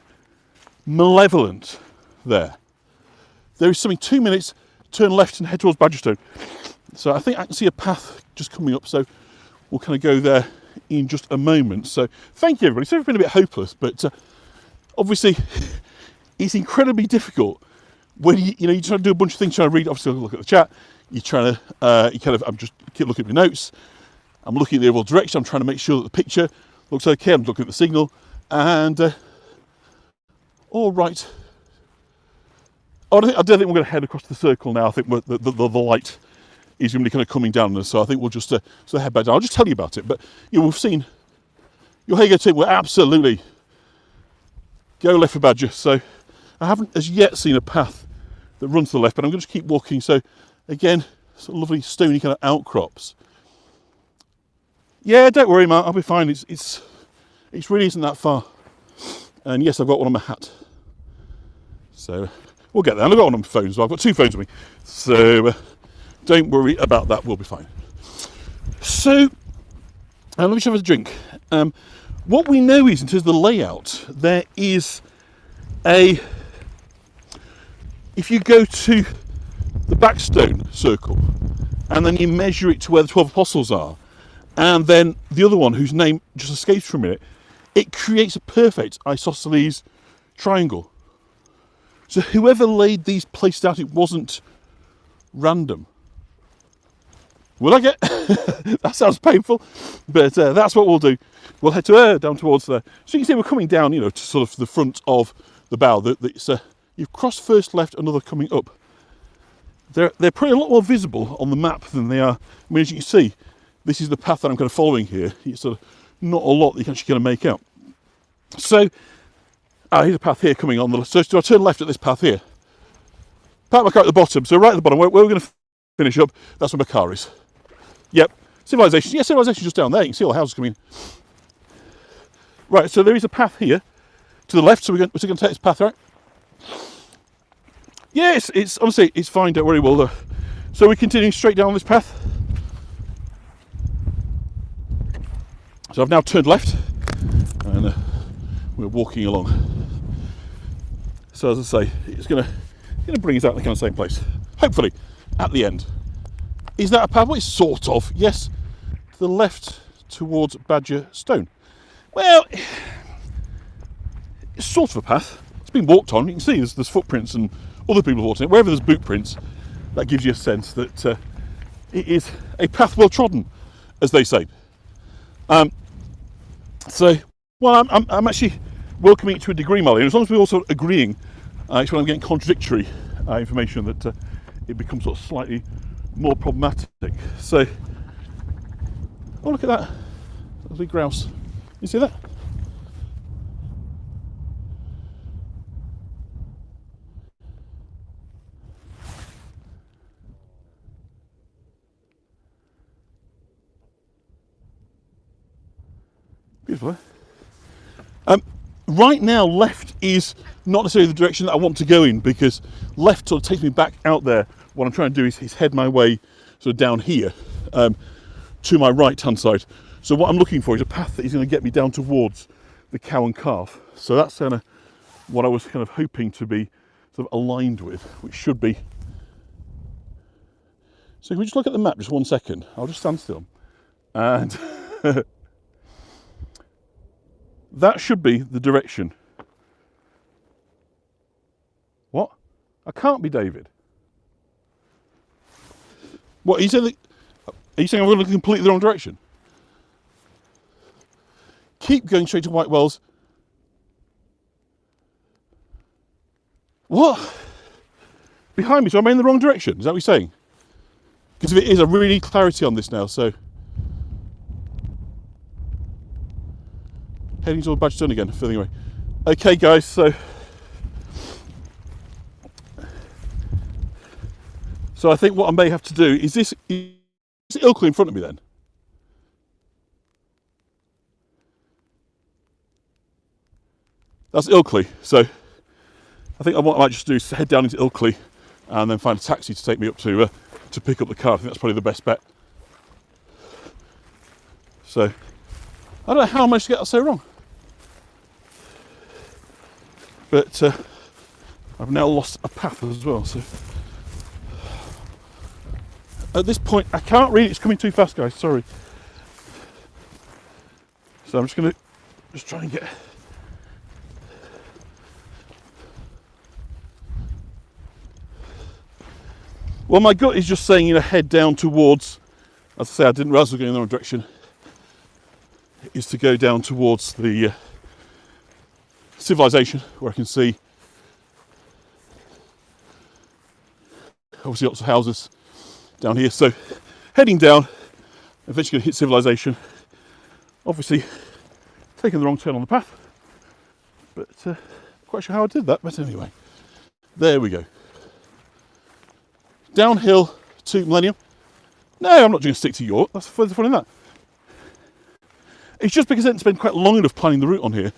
malevolent there. There is something. 2 minutes, turn left and head towards Badgerstone. So I think I can see a path just coming up, so we'll kind of go there in just a moment. So thank you, everybody. So it's been a bit hopeless, but obviously it's incredibly difficult when you're trying to do a bunch of things, trying to read, obviously look at the chat, you're trying to, I'm just keep looking at my notes, I'm looking at the overall direction, I'm trying to make sure that the picture looks okay, I'm looking at the signal, and all right, I don't think we're going to head across the circle now. I think the light is going to be kind of coming down, so I think we'll just so head back down. I'll just tell you about it. But we've seen your Hago team will absolutely go left for Badger. So I haven't as yet seen a path that runs to the left, but I'm going to just keep walking. So again, sort of lovely stony kind of outcrops. Yeah, don't worry, Matt. I'll be fine. It's really isn't that far. And yes, I've got one on my hat. So we'll get there. And I've got one on my phone as well. I've got two phones with me. So don't worry about that. We'll be fine. So let me just have a drink. What we know is, in terms of the layout, there is if you go to the Backstone circle and then you measure it to where the 12 apostles are, and then the other one whose name just escapes for a minute, it creates a perfect isosceles triangle. So whoever laid these places out, it wasn't random. Will I get... that sounds painful, but that's what we'll do. We'll head down towards there. So you can see we're coming down, to sort of the front of the bow. You've crossed first left, another coming up. They're pretty a lot more visible on the map than they are. I mean, as you can see, this is the path that I'm kind of following here. It's sort of not a lot that you can actually kind of make out. So, here's a path here coming on the left. So do I turn left at this path here? Park my car at the bottom. So right at the bottom, where we're going to finish up, that's where my car is. Yep. Civilization. Yeah, civilization's just down there. You can see all the houses coming in. Right, so there is a path here to the left. So we're going to take this path, right? Yeah, it's honestly, it's fine. Don't worry. So we're continuing straight down this path. So I've now turned left, and we're walking along. So as I say, it's going to bring us out to the kind of same place. Hopefully, at the end. Is that a path? Well, it's sort of. Yes, to the left towards Badger Stone. Well, it's sort of a path. It's been walked on. You can see there's footprints and other people have walked on it. Wherever there's boot prints, that gives you a sense that it is a path well trodden, as they say. So, well, I'm actually welcoming it to a degree, Molly. And as long as we're also agreeing, it's when I'm getting contradictory information that it becomes sort of slightly more problematic. So, oh, look at that. That's a big grouse. You see that? Beautiful, eh? Right now, left is not necessarily the direction that I want to go in, because left sort of takes me back out there. What I'm trying to do is head my way sort of down here to my right-hand side. So what I'm looking for is a path that is going to get me down towards the cow and calf. So that's kind of what I was kind of hoping to be sort of aligned with, which should be. So can we just look at the map just 1 second? I'll just stand still. And that should be the direction. What? I can't be David. What, are you saying I'm going in completely the wrong direction? Keep going straight to White Wells. What? Behind me, so I'm in the wrong direction? Is that what you're saying? Because if it is, I really need clarity on this now, so. Heading toward Badgerton again, feeling away. Okay, guys, so I think what I may have to do is this. Is Ilkley in front of me then? That's Ilkley. So I think what I might just do is head down into Ilkley and then find a taxi to take me up to pick up the car. I think that's probably the best bet. So I don't know how I managed to get that so wrong. But I've now lost a path as well. So at this point, I can't read it. It's coming too fast, guys. Sorry. So I'm just going to try and get. Well, my gut is just saying, head down towards. As I say, I didn't realise I was going in the wrong direction. Is to go down towards the civilization, where I can see obviously lots of houses down here. So heading down, eventually going to hit civilization. Obviously taking the wrong turn on the path, but quite sure how I did that. But anyway, there we go. Downhill to Millennium. No, I'm not going to stick to York. That's further fun in that. It's just because I didn't spend quite long enough planning the route on here.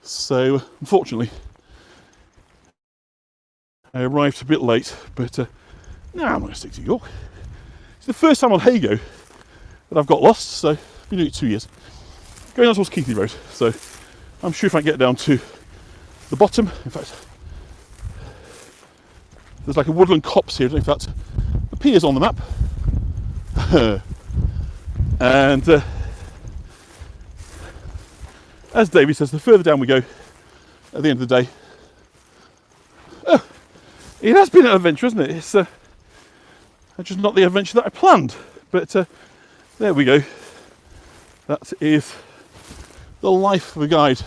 So, unfortunately, I arrived a bit late. But, no, I'm not going to stick to York. It's the first time on Hago that I've got lost. So, I've been doing it 2 years. Going on towards Keighley Road. So, I'm sure if I get down to the bottom, in fact, there's like a woodland copse here. I don't know if that appears on the map. And as Davey says, the further down we go, at the end of the day, it has been an adventure, hasn't it? It's just not the adventure that I planned. But there we go. That is the life of a guide.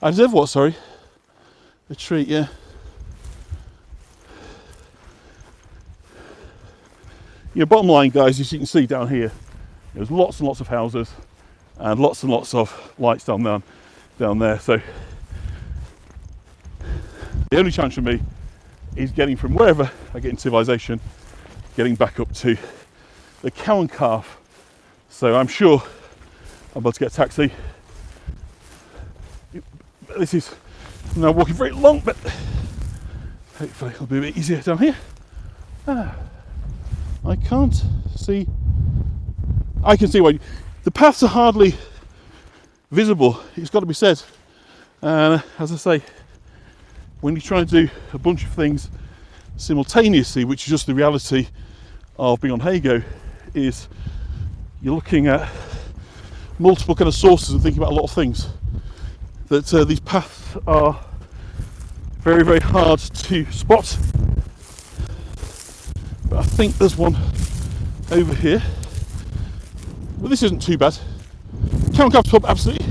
I deserve what, sorry? A treat, yeah. Yeah, bottom line, guys, as you can see down here, there's lots and lots of houses and lots of lights down there. So the only challenge for me is getting from wherever I get in civilization, getting back up to the Cow and Calf. So I'm sure I'm about to get a taxi. This is now walking very long, but hopefully it'll be a bit easier down here. I can't see. I can see why. The paths are hardly visible, it's got to be said. And as I say, when you try to do a bunch of things simultaneously, which is just the reality of being on Hago, is you're looking at multiple kind of sources and thinking about a lot of things. That these paths are very, very hard to spot. But I think there's one over here. Well, this isn't too bad. Cow and Calf Pub, absolutely.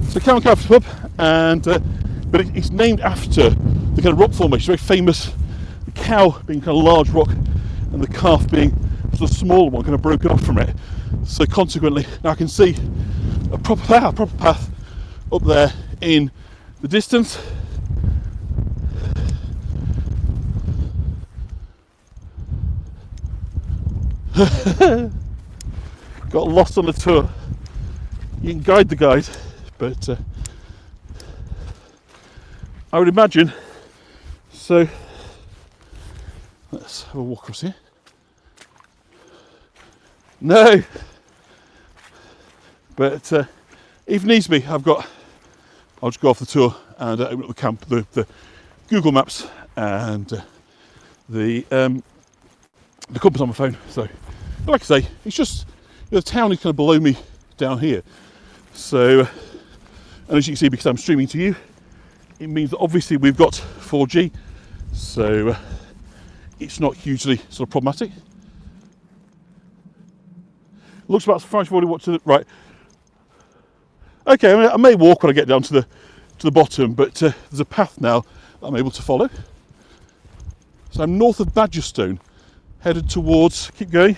So Cow and Calf Pub, and but it's named after the kind of rock formation. Very famous. The cow being kind of large rock, and the calf being the smaller one, kind of broken off from it. So consequently, now I can see a proper path up there in the distance. Got lost on the tour. You can guide the guide, but I would imagine. So let's have a walk across here. No, but if needs be, I'll just go off the tour and open up the camp, the Google Maps and the compass on my phone. So, like I say, it's just the town is kind of below me down here. So, and as you can see, because I'm streaming to you, it means that obviously we've got 4G, so it's not hugely sort of problematic. Looks about as far as I've already walked to the right. Okay, I may walk when I get down to the bottom, but there's a path now that I'm able to follow. So I'm north of Badgerstone, headed towards. Keep going.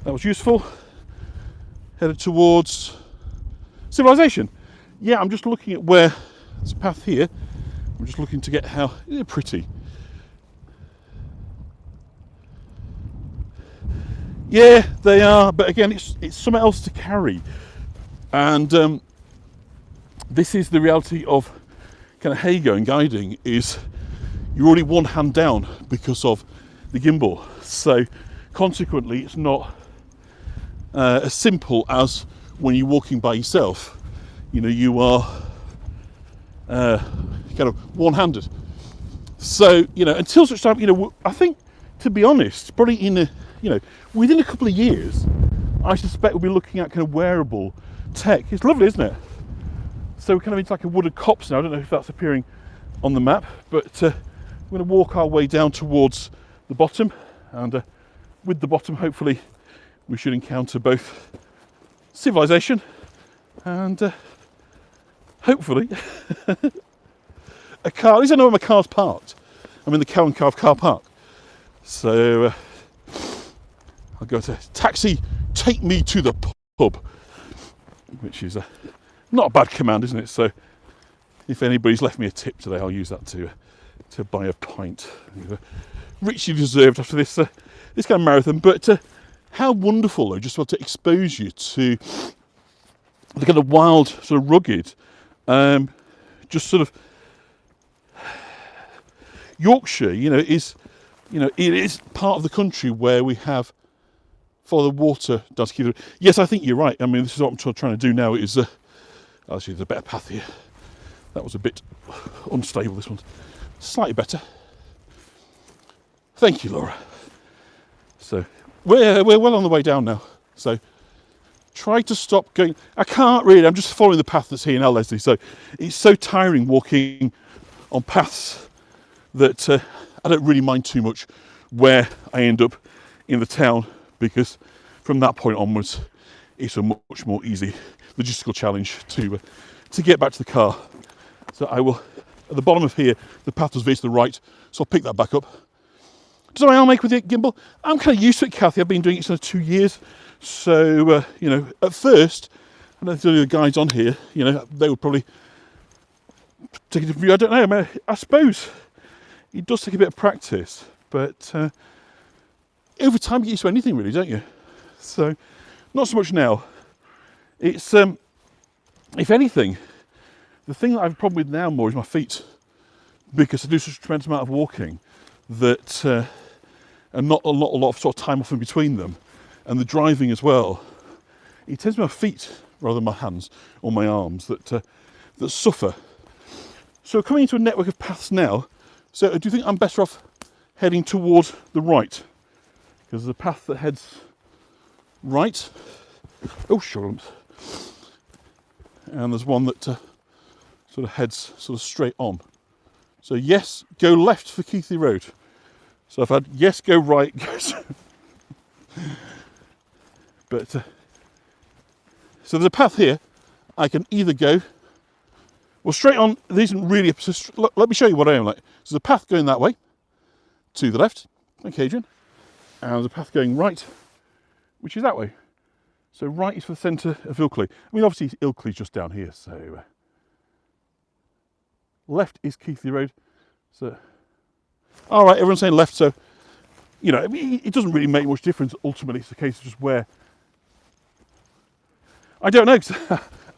That was useful. Headed towards civilization. Yeah, I'm just looking at where there's a path here. I'm just looking to get how pretty. Yeah, they are, but again, it's something else to carry, and this is the reality of kind of Hago and guiding. Is you're already one hand down because of the gimbal, so consequently, it's not as simple as when you're walking by yourself. You know, you are kind of one-handed. So you know, until such time, you know, I think, to be honest, probably within a couple of years, I suspect we'll be looking at kind of wearable tech. It's lovely, isn't it? So we're kind of into like a wooded copse now. I don't know if that's appearing on the map, but we're going to walk our way down towards the bottom, and with the bottom, hopefully, we should encounter both civilization and hopefully a car. At least I know where my car's parked. I'm in the Cow and Calf car park. So I'll go to taxi, take me to the pub, which is not a bad command, isn't it? So if anybody's left me a tip today, I'll use that to buy a pint. Richly deserved after this this kind of marathon. But how wonderful, though, just to expose you to the kind of wild, sort of rugged, just sort of Yorkshire. It is part of the country where we have follow the water does keep. Yes, I think you're right. I mean, this is what I'm trying to do now. Is actually there's a better path here. That was a bit unstable. This one's slightly better. Thank you, Laura. So we're well on the way down now. So try to stop going. I can't really. I'm just following the path that's here now, Leslie. So it's so tiring walking on paths that I don't really mind too much where I end up in the town, because from that point onwards, it's a much more easy logistical challenge to get back to the car. So I will, at the bottom of here, the path was veered to the right, so I'll pick that back up. Does my arm make with the gimbal? I'm kind of used to it, Kathy. I've been doing it for 2 years. So, at first, I don't know if the guys on here, they would probably take a different view. I don't know. I suppose it does take a bit of practice, but over time you get used to anything, really, don't you? So, not so much now. It's, if anything, the thing that I have a problem with now more is my feet, because I do such a tremendous amount of walking that, and not a lot of sort of time off in between them, and the driving as well. It tends to be my feet rather than my hands or my arms that suffer. So coming into a network of paths now. So do you think I'm better off heading towards the right? Because there's a path that heads right. Oh, sure. And there's one that sort of heads sort of straight on. So yes, go left for Keithley Road. So I've had yes, go right. But so there's a path here. I can either go well straight on. There isn't really let me show you what I am like. So there's a path going that way to the left. Thank you, Adrian. And there's a path going right, which is that way. So right is for the centre of Ilkley. I mean, obviously Ilkley's just down here. So left is Keithley Road. So all right, everyone's saying left. So it doesn't really make much difference. Ultimately, it's a case of just where. I don't know.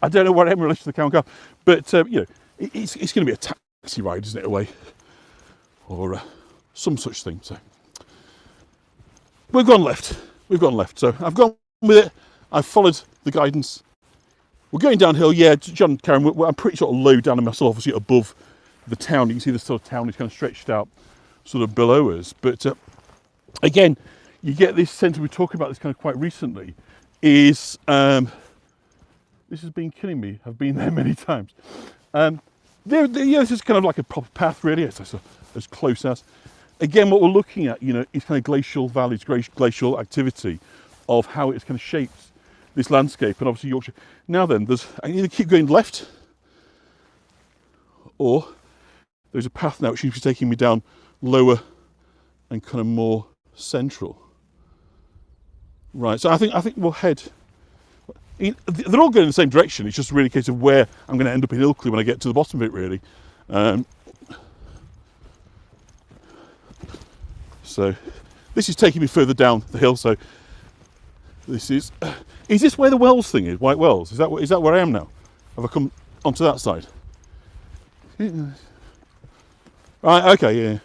I don't know where I am in relation to the Cow and Calf, but it's going to be a taxi ride, isn't it, away, or some such thing. So we've gone left. So I've gone with it. I've followed the guidance. We're going downhill. Yeah, John, Karen, I'm pretty sort of low down in myself, obviously above the town. You can see the sort of town is kind of stretched out, sort of below us. But again, you get this sense. We were talking about this kind of quite recently. Is this has been killing me. I've been there many times. This is kind of like a proper path, really. It's as close as. Again, what we're looking at, is kind of glacial valleys, glacial activity of how it's kind of shaped this landscape, and obviously Yorkshire. Now then, I can either keep going left, or there's a path now which seems to be taking me down lower and kind of more central. Right, so I think we'll head. They're all going in the same direction. It's just really a case of where I'm going to end up in Ilkley when I get to the bottom of it, really. So this is taking me further down the hill. So this is this where the Wells thing is? White Wells? Is that where I am now? Have I come onto that side? Right. Okay. Yeah.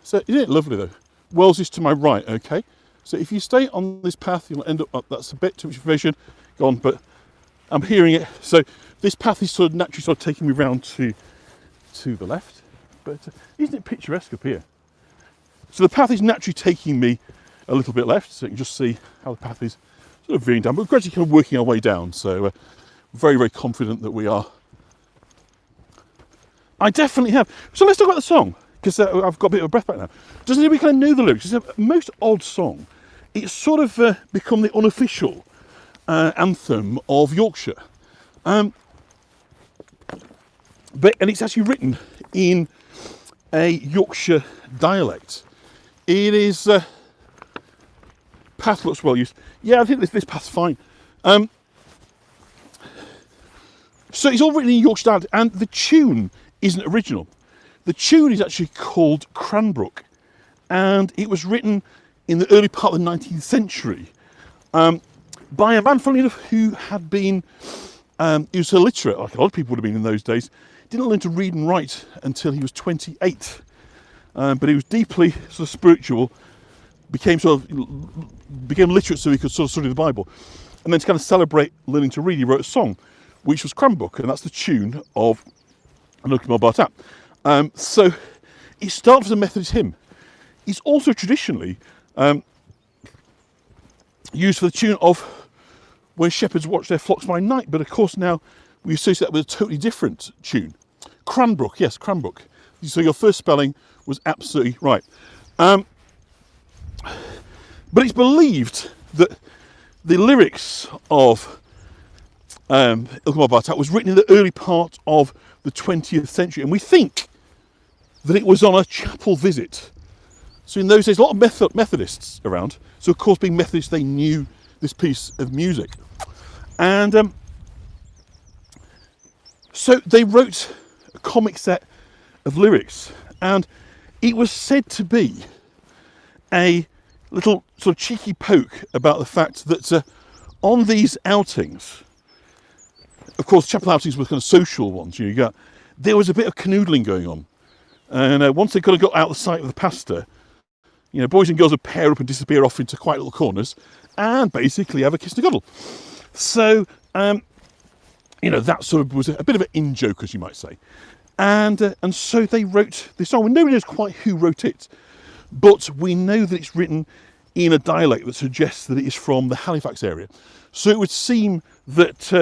So isn't it lovely though? Wells is to my right, okay? So if you stay on this path, you'll end up, that's a bit too much information, go on, but I'm hearing it. So this path is sort of naturally taking me round to the left, but isn't it picturesque up here? So the path is naturally taking me a little bit left, so you can just see how the path is sort of veering down, but we're gradually kind of working our way down. So very, very confident that we are. I definitely have. So let's talk about the song, because I've got a bit of a breath back now. Does anybody kind of know the lyrics? It's a most odd song. It's sort of become the unofficial anthem of Yorkshire. And it's actually written in a Yorkshire dialect. It is path looks well used. Yeah, I think this path's fine. So it's all written in Yorkshire dialect, and the tune isn't original. The tune is actually called Cranbrook, and it was written in the early part of the 19th century by a man, funnily enough, who had been, he was illiterate, like a lot of people would have been in those days. Didn't learn to read and write until he was 28, but he was deeply sort of spiritual, became literate so he could sort of study the Bible. And then to kind of celebrate learning to read, he wrote a song, which was Cranbrook, and that's the tune of Ilkley Moor Bartat. So it starts as a Methodist hymn. It's also traditionally used for the tune of when shepherds watch their flocks by night, but of course now we associate that with a totally different tune. Cranbrook, yes, Cranbrook. So your first spelling was absolutely right. But it's believed that the lyrics of Ilkley Moor Bartat was written in the early part of the 20th century, and we think that it was on a chapel visit. So in those days, a lot of Methodists around. So of course, being Methodist, they knew this piece of music. And so they wrote a comic set of lyrics, and it was said to be a little sort of cheeky poke about the fact that on these outings, of course, chapel outings were kind of social ones. There was a bit of canoodling going on, and once they kind of got out of the sight of the pastor, boys and girls would pair up and disappear off into quiet little corners, and basically have a kiss and a cuddle. So, that sort of was a bit of an in-joke, as you might say. And so they wrote this song. Nobody knows quite who wrote it, but we know that it's written in a dialect that suggests that it is from the Halifax area. So it would seem that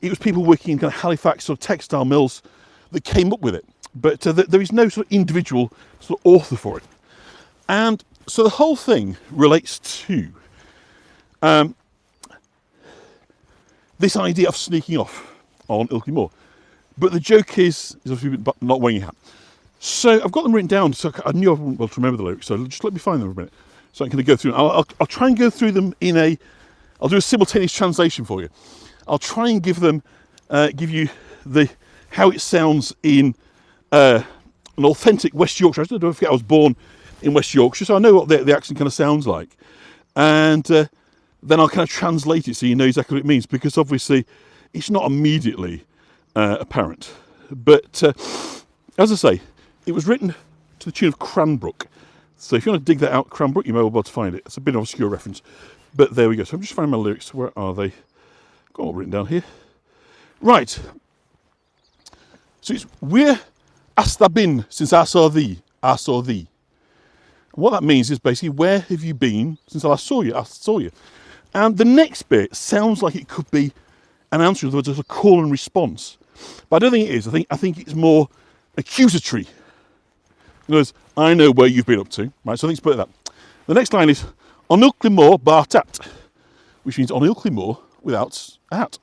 it was people working in kind of Halifax sort of textile mills that came up with it. But there is no sort of individual sort of author for it. And so the whole thing relates to this idea of sneaking off on Ilkley Moor. But the joke is obviously not wearing your hat. So I've got them written down, so I knew I wouldn't be able to remember the lyrics, so just let me find them for a minute. So I'm going to go through them. I'll try and go through them I'll do a simultaneous translation for you. I'll try and give you how it sounds in an authentic West Yorkshire. I don't forget I was born in West Yorkshire, so I know what the accent kind of sounds like. And then I'll kind of translate it so you know exactly what it means, because obviously it's not immediately apparent. But as I say, it was written to the tune of Cranbrook. So if you want to dig that out, Cranbrook, you may well be able to find it. It's a bit of an obscure reference. But there we go. So I'm just finding my lyrics. Where are they? Got all written down here. Right. So it's, where hast thou been since I saw thee? I saw thee. And what that means is basically, where have you been since I last saw you? I saw you. And the next bit sounds like it could be an answer, in other words, a call and response. But I don't think it is. I think it's more accusatory. In other words, I know where you've been up to. Right, so I think it's put that. The next line is, on Ilkley Moor Bartat, which means on Ilkley Moor without a hat.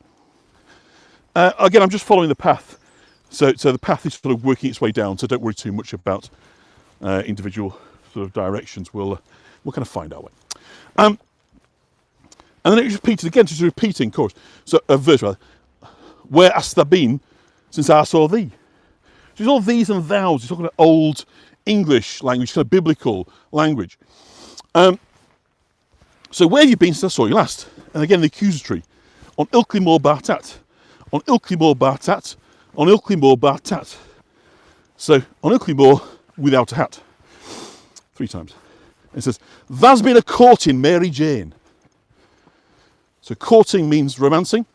Again, I'm just following the path. So the path is sort of working its way down, so don't worry too much about individual sort of directions. We'll kind of find our way. And then it repeated again, just a repeating chorus. So a verse rather. Where hast thou been since I saw thee? So it's all these and thous. It's talking about old English language, kind of biblical language. So where have you been since I saw you last? And again, the accusatory. On Ilkley Moor Bartat. On Ilkley Moor Bartat. On Ilkley Moor Bartat. So on Ilkley Moor without a hat. 3 times. It says, "Thou's been a courting Mary Jane." So courting means romancing.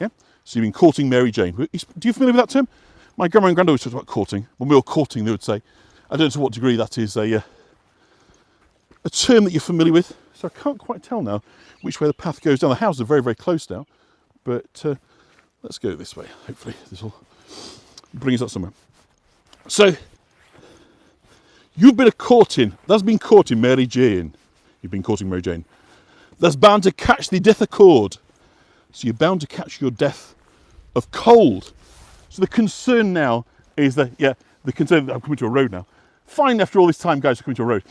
Yeah. So you've been courting Mary Jane. Do you familiar with that term? My grandma and granddad always talked about courting. When we were courting, they would say, I don't know to what degree that is a term that you're familiar with. So I can't quite tell now which way the path goes down. The houses are very, very close now. But let's go this way. Hopefully this will bring us up somewhere. So, you've been that's been courting Mary Jane. You've been courting Mary Jane. That's bound to catch the death accord. So you're bound to catch your death of cold. So the concern now is that, yeah, the concern that I'm coming to a road now. Fine, after all this time, guys, are coming to a road.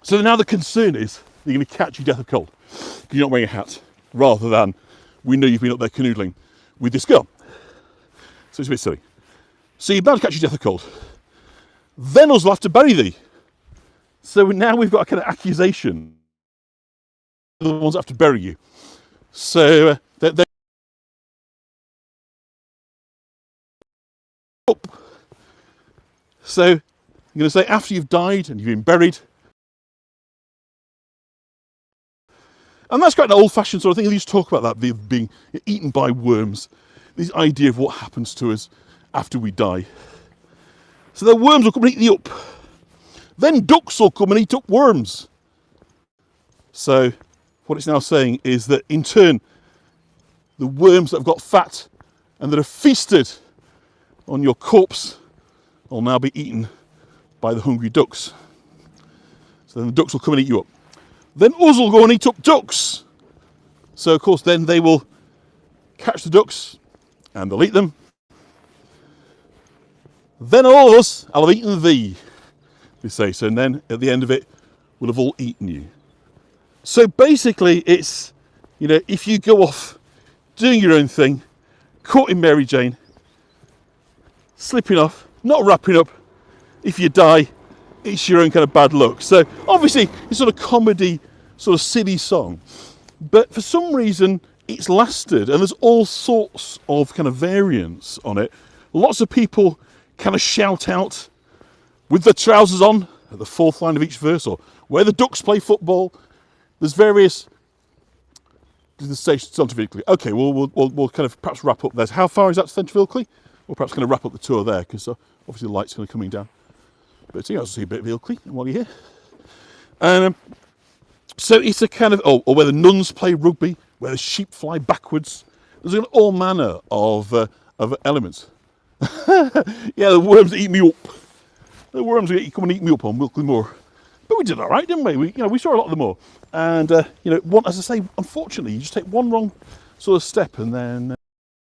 So now the concern is you're going to catch your death of cold because you're not wearing a hat, rather than we know you've been up there canoodling with this girl. So it's a bit silly. So you're bound to catch your death of cold. Then us will have to bury thee. So now we've got a kind of accusation. The ones that have to bury you. So they're up. So you're going to say after you've died and you've been buried. And that's quite an old-fashioned sort of thing. They used to talk about that, being eaten by worms. This idea of what happens to us after we die. So the worms will come and eat you up. Then ducks will come and eat up worms. So what it's now saying is that in turn, the worms that have got fat and that have feasted on your corpse will now be eaten by the hungry ducks. So then the ducks will come and eat you up. Then us will go and eat up ducks. So of course then they will catch the ducks and they'll eat them. Then all of us will have eaten thee, we say. So and then at the end of it, we'll have all eaten you. So basically it's, you know, if you go off doing your own thing, caught in Mary Jane, slipping off, not wrapping up, if you die, it's your own kind of bad luck. So obviously it's sort of comedy, sort of silly song, but for some reason it's lasted, and there's all sorts of kind of variants on it. Lots of people kind of shout out with the trousers on at the fourth line of each verse, or where the ducks play football. There's various. The station Centre of Ilkley. Okay, we'll kind of perhaps wrap up there. How far is that to Centre of Ilkley? We'll perhaps kind of wrap up the tour there, because obviously the light's kind of coming down. But yeah, I'll see a bit of Ilkley while you're here. And so it's a kind of, or where the nuns play rugby, where the sheep fly backwards. There's all manner of elements. Yeah, the worms eat me up. The worms come and eat me up on Ilkley Moor. But we did all right, didn't we? We saw a lot of the moor. And as I say, unfortunately, you just take one wrong sort of step, and then